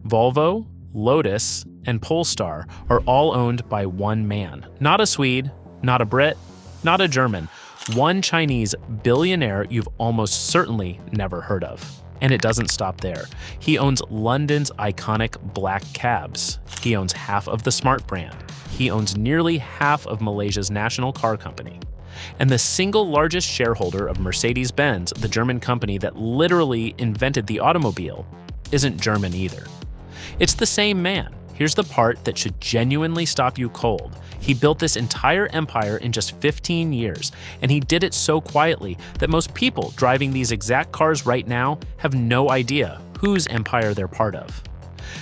Volvo, Lotus, and Polestar are all owned by one man. Not a Swede, not a Brit, not a German. One Chinese billionaire you've almost certainly never heard of. And it doesn't stop there. He owns London's iconic black cabs. He owns half of the Smart brand. He owns nearly half of Malaysia's national car company. And the single largest shareholder of Mercedes-Benz, the German company that literally invented the automobile, isn't German either. It's the same man. Here's the part that should genuinely stop you cold. He built this entire empire in just 15 years, and he did it so quietly that most people driving these exact cars right now have no idea whose empire they're part of.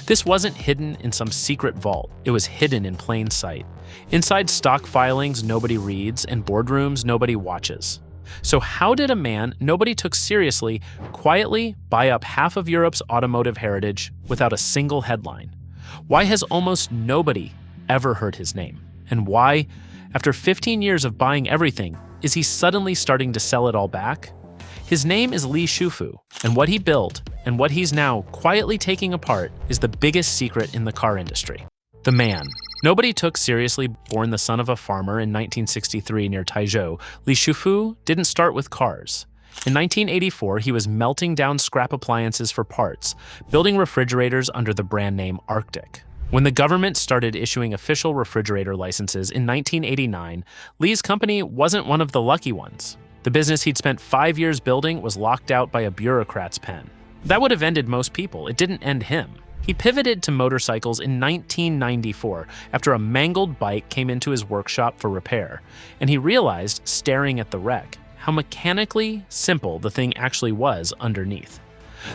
This wasn't hidden in some secret vault, it was hidden in plain sight. Inside stock filings nobody reads and boardrooms nobody watches. So how did a man nobody took seriously quietly buy up half of Europe's automotive heritage without a single headline? Why has almost nobody ever heard his name? And why, after 15 years of buying everything, is he suddenly starting to sell it all back? His name is Li Shufu, and what he built, and what he's now quietly taking apart, is the biggest secret in the car industry. The man. Nobody took seriously. Born the son of a farmer in 1963 near Taizhou, Li Shufu didn't start with cars. In 1984, he was melting down scrap appliances for parts, building refrigerators under the brand name Arctic. When the government started issuing official refrigerator licenses in 1989, Li's company wasn't one of the lucky ones. The business he'd spent 5 years building was locked out by a bureaucrat's pen. That would have ended most people. It didn't end him. He pivoted to motorcycles in 1994 after a mangled bike came into his workshop for repair, and he realized, staring at the wreck, how mechanically simple the thing actually was underneath.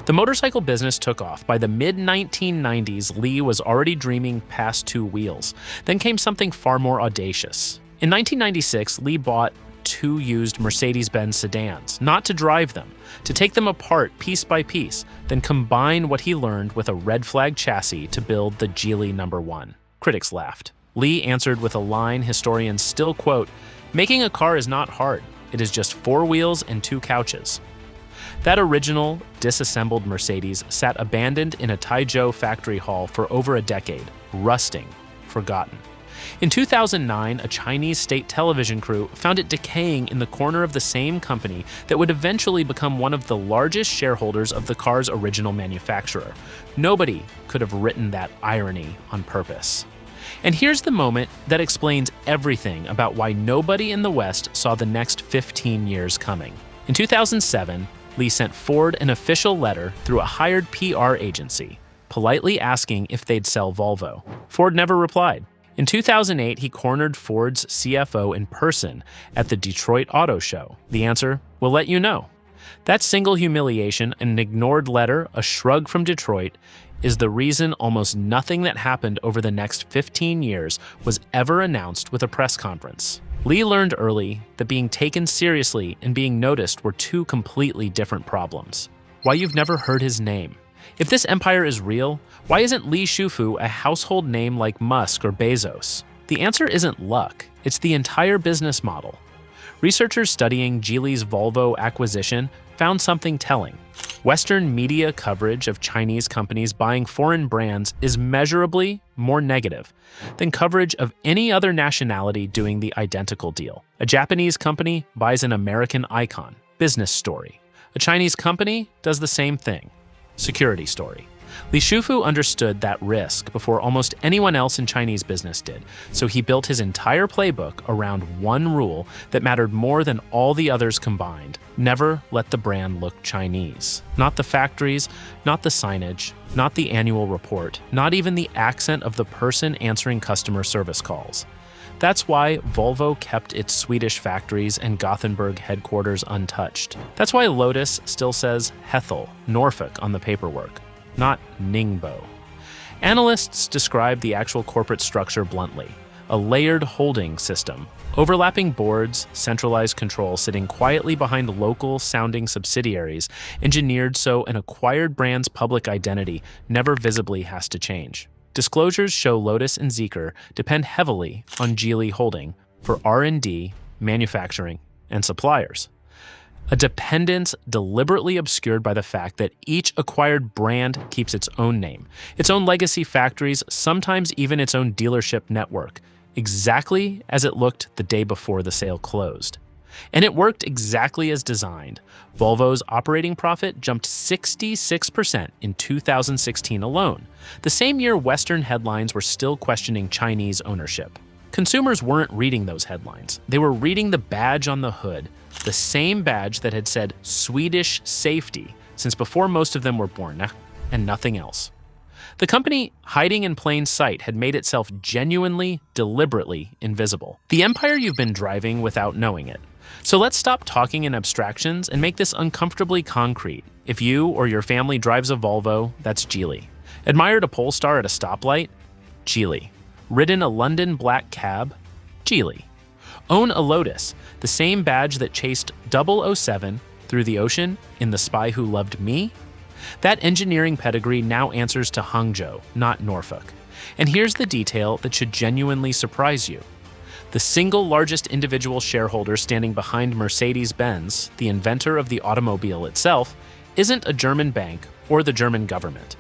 The motorcycle business took off. By the mid-1990s, Li was already dreaming past two wheels. Then came something far more audacious. In 1996, Li bought 2 used Mercedes-Benz sedans, not to drive them, to take them apart piece by piece, then combine what he learned with a red flag chassis to build the Geely No. 1. Critics laughed. Li answered with a line historians still quote, "Making a car is not hard. It is just 4 wheels and 2 couches." That original, disassembled Mercedes sat abandoned in a Taizhou factory hall for over a decade, rusting, forgotten. In 2009, a Chinese state television crew found it decaying in the corner of the same company that would eventually become one of the largest shareholders of the car's original manufacturer. Nobody could have written that irony on purpose. And here's the moment that explains everything about why nobody in the West saw the next 15 years coming. In 2007, Li sent Ford an official letter through a hired PR agency, politely asking if they'd sell Volvo. Ford never replied. In 2008, he cornered Ford's CFO in person at the Detroit Auto Show. The answer, "We'll let you know." That single humiliation, an ignored letter, a shrug from Detroit, is the reason almost nothing that happened over the next 15 years was ever announced with a press conference. Li learned early that being taken seriously and being noticed were 2 completely different problems. Why you've never heard his name. If this empire is real, why isn't Li Shufu a household name like Musk or Bezos? The answer isn't luck, it's the entire business model. Researchers studying Geely's Volvo acquisition found something telling. Western media coverage of Chinese companies buying foreign brands is measurably more negative than coverage of any other nationality doing the identical deal. A Japanese company buys an American icon, business story. A Chinese company does the same thing, security story. Li Shufu understood that risk before almost anyone else in Chinese business did, so he built his entire playbook around one rule that mattered more than all the others combined. Never let the brand look Chinese. Not the factories, not the signage, not the annual report, not even the accent of the person answering customer service calls. That's why Volvo kept its Swedish factories and Gothenburg headquarters untouched. That's why Lotus still says Hethel, Norfolk on the paperwork, not Ningbo. Analysts describe the actual corporate structure bluntly: a layered holding system, overlapping boards, centralized control sitting quietly behind local-sounding subsidiaries, engineered so an acquired brand's public identity never visibly has to change. Disclosures show Lotus and Zeekr depend heavily on Geely Holding for R&D, manufacturing, and suppliers. A dependence deliberately obscured by the fact that each acquired brand keeps its own name, its own legacy factories, sometimes even its own dealership network, exactly as it looked the day before the sale closed. And it worked exactly as designed. Volvo's operating profit jumped 66% in 2016 alone, the same year Western headlines were still questioning Chinese ownership. Consumers weren't reading those headlines. They were reading the badge on the hood, the same badge that had said Swedish safety since before most of them were born, and nothing else. The company, hiding in plain sight, had made itself genuinely, deliberately invisible. The empire you've been driving without knowing it. So let's stop talking in abstractions and make this uncomfortably concrete. If you or your family drives a Volvo, that's Geely. Admired a Polestar at a stoplight? Geely. Ridden a London black cab? Geely. Own a Lotus, the same badge that chased 007 through the ocean in The Spy Who Loved Me? That engineering pedigree now answers to Hangzhou, not Norfolk. And here's the detail that should genuinely surprise you. The single largest individual shareholder standing behind Mercedes-Benz, the inventor of the automobile itself, isn't a German bank or the German government.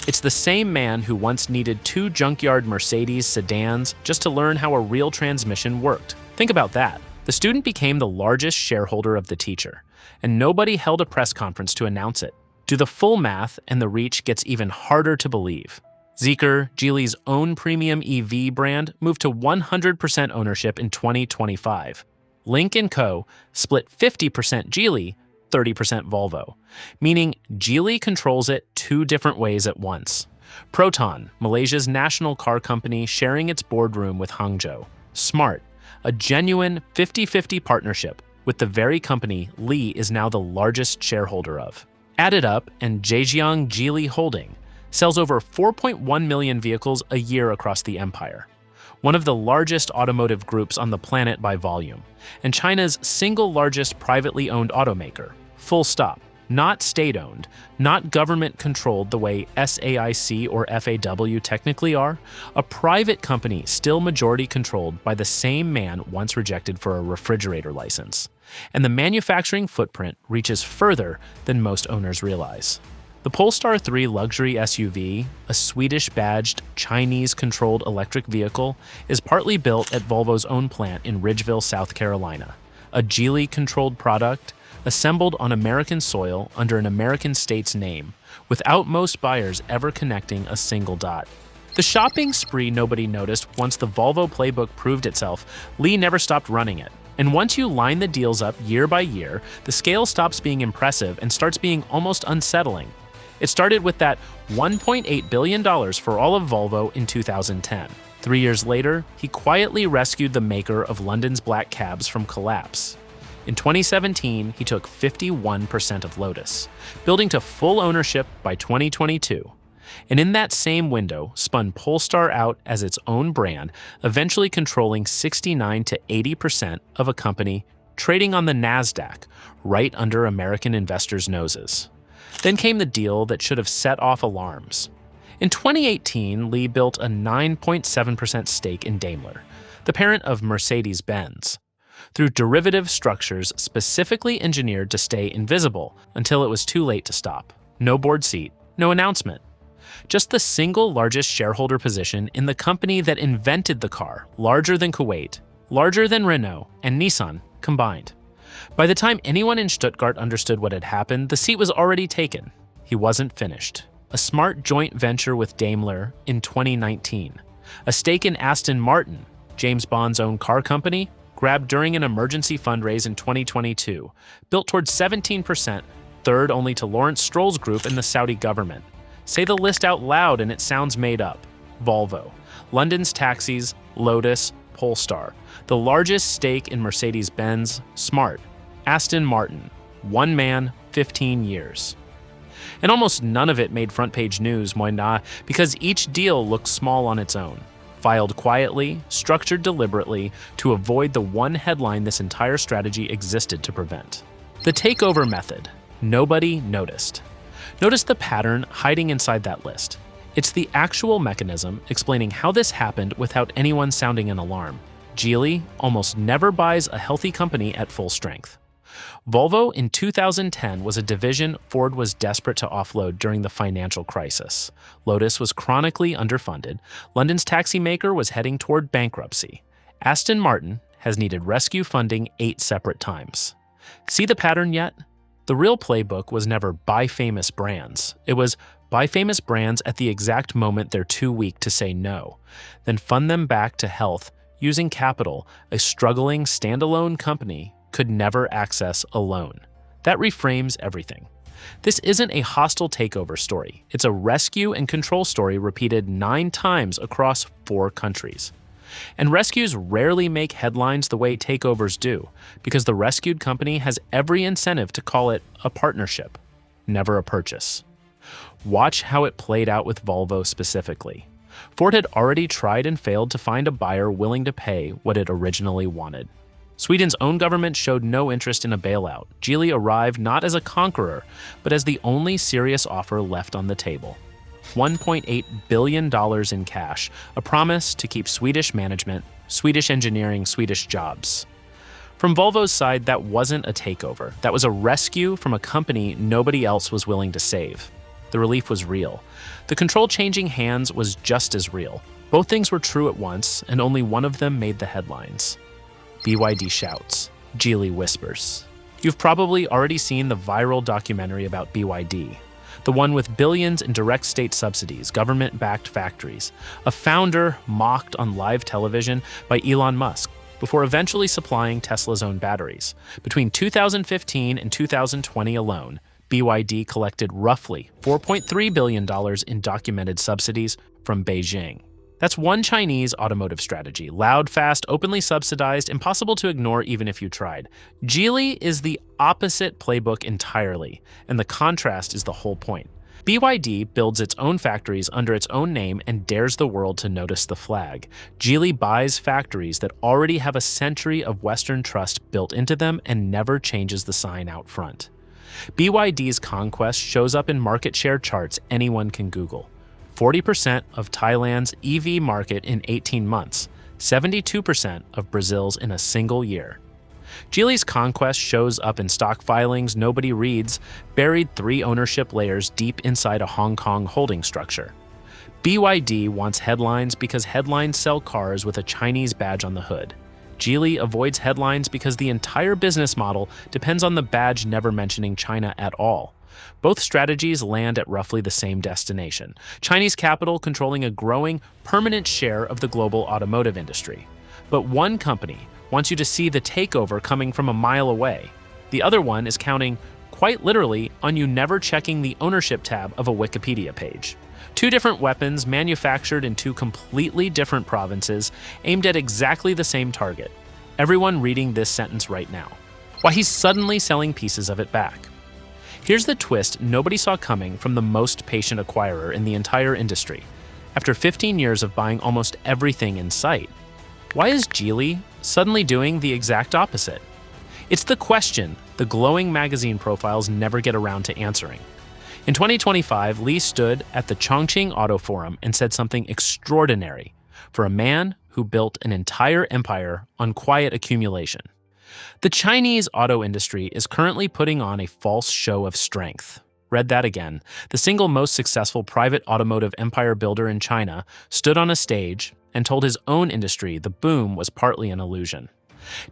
It's the same man who once needed 2 junkyard Mercedes sedans just to learn how a real transmission worked. Think about that. The student became the largest shareholder of the teacher, and nobody held a press conference to announce it. Do the full math, and the reach gets even harder to believe. Zeekr, Geely's own premium EV brand, moved to 100% ownership in 2025. Lynk & Co. split 50% Geely, 30% Volvo, meaning Geely controls it 2 different ways at once. Proton, Malaysia's national car company sharing its boardroom with Hangzhou. Smart, a genuine 50-50 partnership with the very company Li is now the largest shareholder of. Add it up, and Zhejiang Geely Holding sells over 4.1 million vehicles a year across the empire. One of the largest automotive groups on the planet by volume, and China's single largest privately owned automaker. Full stop. Not state-owned, not government-controlled the way SAIC or FAW technically are, a private company still majority-controlled by the same man once rejected for a refrigerator license. And the manufacturing footprint reaches further than most owners realize. The Polestar 3 luxury SUV, a Swedish-badged, Chinese-controlled electric vehicle, is partly built at Volvo's own plant in Ridgeville, South Carolina, a Geely-controlled product assembled on American soil under an American state's name, without most buyers ever connecting a single dot. The shopping spree nobody noticed once the Volvo playbook proved itself, Li never stopped running it. And once you line the deals up year by year, the scale stops being impressive and starts being almost unsettling. It started with that $1.8 billion for all of Volvo in 2010. 3 years later, he quietly rescued the maker of London's black cabs from collapse. In 2017, he took 51% of Lotus, building to full ownership by 2022. And in that same window, spun Polestar out as its own brand, eventually controlling 69 to 80% of a company trading on the NASDAQ, right under American investors' noses. Then came the deal that should have set off alarms. In 2018, Li built a 9.7% stake in Daimler, the parent of Mercedes-Benz, through derivative structures specifically engineered to stay invisible until it was too late to stop. No board seat, no announcement. Just the single largest shareholder position in the company that invented the car, larger than Kuwait, larger than Renault and Nissan combined. By the time anyone in Stuttgart understood what had happened, the seat was already taken. He wasn't finished. A smart joint venture with Daimler in 2019. A stake in Aston Martin, James Bond's own car company, grabbed during an emergency fundraise in 2022, built towards 17%, third only to Lawrence Stroll's group and the Saudi government. Say the list out loud and it sounds made up. Volvo, London's taxis, Lotus, Polestar, the largest stake in Mercedes-Benz, Smart, Aston Martin, one man, 15 years. And almost none of it made front-page news, because each deal looked small on its own, filed quietly, structured deliberately to avoid the one headline this entire strategy existed to prevent. The takeover method. Nobody noticed. Notice the pattern hiding inside that list. It's the actual mechanism explaining how this happened without anyone sounding an alarm. Geely almost never buys a healthy company at full strength. Volvo in 2010 was a division Ford was desperate to offload during the financial crisis. Lotus was chronically underfunded. London's taxi maker was heading toward bankruptcy. Aston Martin has needed rescue funding 8 separate times. See the pattern yet? The real playbook was never buy famous brands. It was buy famous brands at the exact moment they're too weak to say no, then fund them back to health using capital a struggling standalone company could never access alone. That reframes everything. This isn't a hostile takeover story. It's a rescue and control story repeated 9 times across 4 countries. And rescues rarely make headlines the way takeovers do, because the rescued company has every incentive to call it a partnership, never a purchase. Watch how it played out with Volvo specifically. Ford had already tried and failed to find a buyer willing to pay what it originally wanted. Sweden's own government showed no interest in a bailout. Geely arrived not as a conqueror, but as the only serious offer left on the table. $1.8 billion in cash, a promise to keep Swedish management, Swedish engineering, Swedish jobs. From Volvo's side, that wasn't a takeover. That was a rescue from a company nobody else was willing to save. The relief was real. The control changing hands was just as real. Both things were true at once, and only one of them made the headlines. BYD shouts. Geely whispers. You've probably already seen the viral documentary about BYD. The one with billions in direct state subsidies, government-backed factories. A founder mocked on live television by Elon Musk, before eventually supplying Tesla's own batteries. Between 2015 and 2020 alone, BYD collected roughly $4.3 billion in documented subsidies from Beijing. That's one Chinese automotive strategy. Loud, fast, openly subsidized, impossible to ignore even if you tried. Geely is the opposite playbook entirely, and the contrast is the whole point. BYD builds its own factories under its own name and dares the world to notice the flag. Geely buys factories that already have a century of Western trust built into them and never changes the sign out front. BYD's conquest shows up in market share charts anyone can Google. 40% of Thailand's EV market in 18 months, 72% of Brazil's in a single year. Geely's conquest shows up in stock filings nobody reads, buried 3 ownership layers deep inside a Hong Kong holding structure. BYD wants headlines because headlines sell cars with a Chinese badge on the hood. Geely avoids headlines because the entire business model depends on the badge never mentioning China at all. Both strategies land at roughly the same destination: Chinese capital controlling a growing, permanent share of the global automotive industry. But one company wants you to see the takeover coming from a mile away. The other one is counting, quite literally, on you never checking the ownership tab of a Wikipedia page. 2 different weapons manufactured in 2 completely different provinces, aimed at exactly the same target. Everyone reading this sentence right now. Why he's suddenly selling pieces of it back. Here's the twist nobody saw coming from the most patient acquirer in the entire industry. After 15 years of buying almost everything in sight, why is Geely suddenly doing the exact opposite? It's the question the glowing magazine profiles never get around to answering. In 2025, Li stood at the Chongqing Auto Forum and said something extraordinary for a man who built an entire empire on quiet accumulation. The Chinese auto industry is currently putting on a false show of strength. Read that again. The single most successful private automotive empire builder in China stood on a stage and told his own industry the boom was partly an illusion.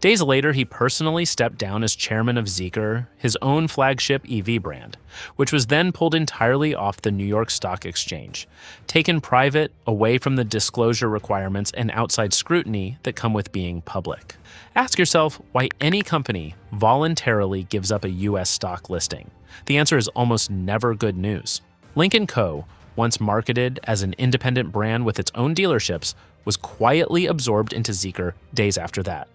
Days later, he personally stepped down as chairman of Zeekr, his own flagship EV brand, which was then pulled entirely off the New York Stock Exchange, taken private, away from the disclosure requirements and outside scrutiny that come with being public. Ask yourself why any company voluntarily gives up a US stock listing. The answer is almost never good news. Lynk & Co., once marketed as an independent brand with its own dealerships, was quietly absorbed into Zeekr days after that.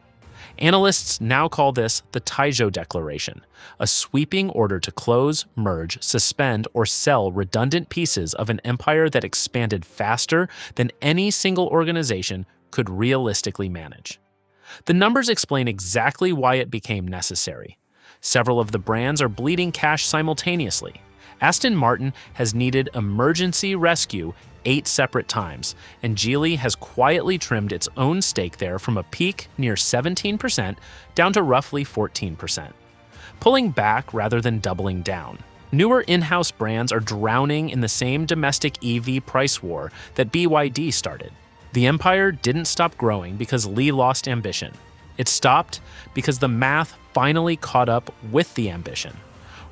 Analysts now call this the Taizhou Declaration, a sweeping order to close, merge, suspend, or sell redundant pieces of an empire that expanded faster than any single organization could realistically manage. The numbers explain exactly why it became necessary. Several of the brands are bleeding cash simultaneously. Aston Martin has needed emergency rescue 8 separate times, and Geely has quietly trimmed its own stake there from a peak near 17% down to roughly 14%. pulling back rather than doubling down. Newer in-house brands are drowning in the same domestic EV price war that BYD started. The empire didn't stop growing because Li lost ambition. It stopped because the math finally caught up with the ambition.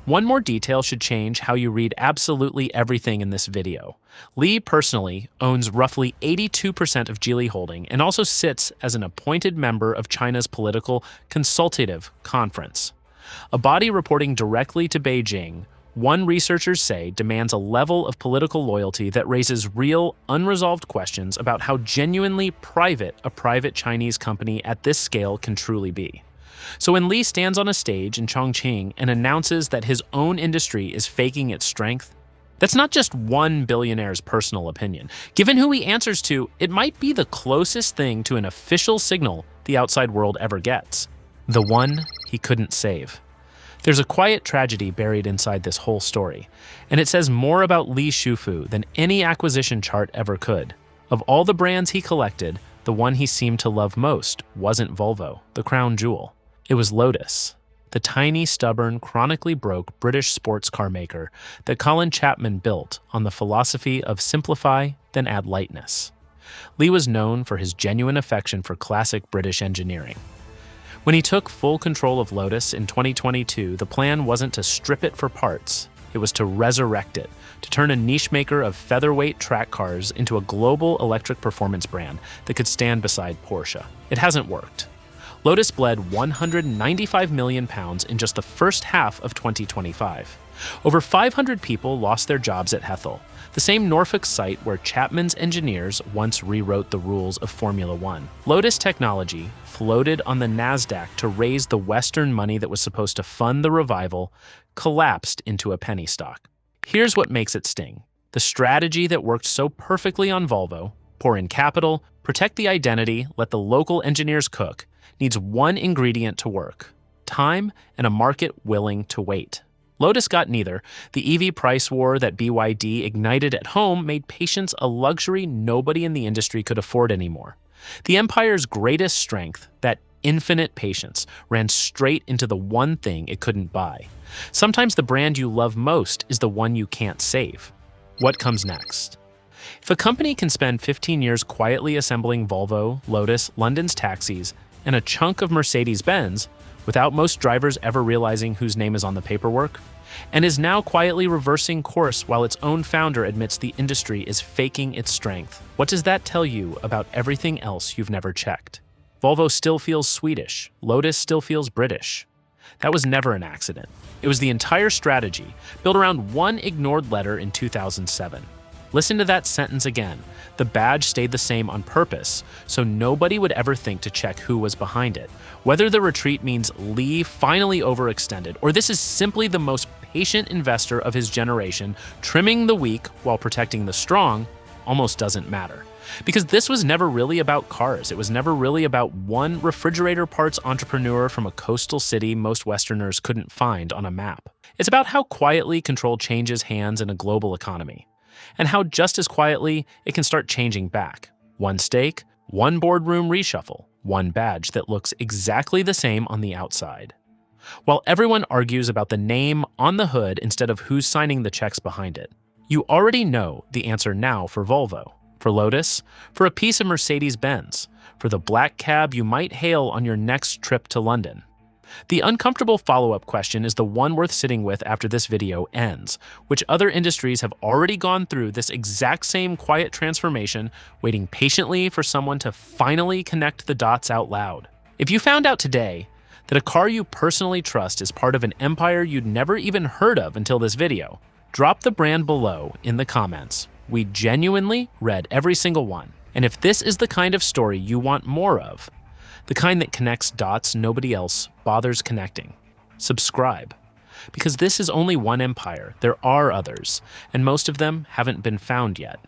One more detail should change how you read absolutely everything in this video. Li personally owns roughly 82% of Geely Holding and also sits as an appointed member of China's political consultative conference, a body reporting directly to Beijing. One researchers say demands a level of political loyalty that raises real, unresolved questions about how genuinely private a private Chinese company at this scale can truly be. So when Li stands on a stage in Chongqing and announces that his own industry is faking its strength, that's not just one billionaire's personal opinion. Given who he answers to, it might be the closest thing to an official signal the outside world ever gets. The one he couldn't save. There's a quiet tragedy buried inside this whole story, and it says more about Li Shufu than any acquisition chart ever could. Of all the brands he collected, the one he seemed to love most wasn't Volvo, the crown jewel. It was Lotus, the tiny, stubborn, chronically broke British sports car maker that Colin Chapman built on the philosophy of simplify, then add lightness. Li was known for his genuine affection for classic British engineering. When he took full control of Lotus in 2022, the plan wasn't to strip it for parts. It was to resurrect it, to turn a niche maker of featherweight track cars into a global electric performance brand that could stand beside Porsche. It hasn't worked. Lotus bled £195 million in just the first half of 2025. Over 500 people lost their jobs at Hethel, the same Norfolk site where Chapman's engineers once rewrote the rules of Formula One. Lotus technology, floated on the NASDAQ to raise the Western money that was supposed to fund the revival, collapsed into a penny stock. Here's what makes it sting. The strategy that worked so perfectly on Volvo, pour in capital, protect the identity, let the local engineers cook, needs one ingredient to work: time and a market willing to wait. Lotus got neither. The EV price war that BYD ignited at home made patience a luxury nobody in the industry could afford anymore. The empire's greatest strength, that infinite patience, ran straight into the one thing it couldn't buy. Sometimes the brand you love most is the one you can't save. What comes next? If a company can spend 15 years quietly assembling Volvo, Lotus, London's taxis, and a chunk of Mercedes-Benz, without most drivers ever realizing whose name is on the paperwork, and is now quietly reversing course while its own founder admits the industry is faking its strength, what does that tell you about everything else you've never checked? Volvo still feels Swedish, Lotus still feels British. That was never an accident. It was the entire strategy, built around one ignored letter in 2007. Listen to that sentence again. The badge stayed the same on purpose, so nobody would ever think to check who was behind it. Whether the retreat means Li finally overextended, or this is simply the most patient investor of his generation trimming the weak while protecting the strong, almost doesn't matter. Because this was never really about cars. It was never really about one refrigerator parts entrepreneur from a coastal city most Westerners couldn't find on a map. It's about how quietly control changes hands in a global economy, and how just as quietly it can start changing back. One stake, one boardroom reshuffle, one badge that looks exactly the same on the outside. While everyone argues about the name on the hood instead of who's signing the checks behind it, you already know the answer now for Volvo, for Lotus, for a piece of Mercedes-Benz, for the black cab you might hail on your next trip to London. The uncomfortable follow-up question is the one worth sitting with after this video ends. Which other industries have already gone through this exact same quiet transformation, waiting patiently for someone to finally connect the dots out loud? If you found out today that a car you personally trust is part of an empire you'd never even heard of until this video, drop the brand below in the comments. We genuinely read every single one. And if this is the kind of story you want more of, the kind that connects dots nobody else bothers connecting, subscribe. Because this is only one empire. There are others, and most of them haven't been found yet.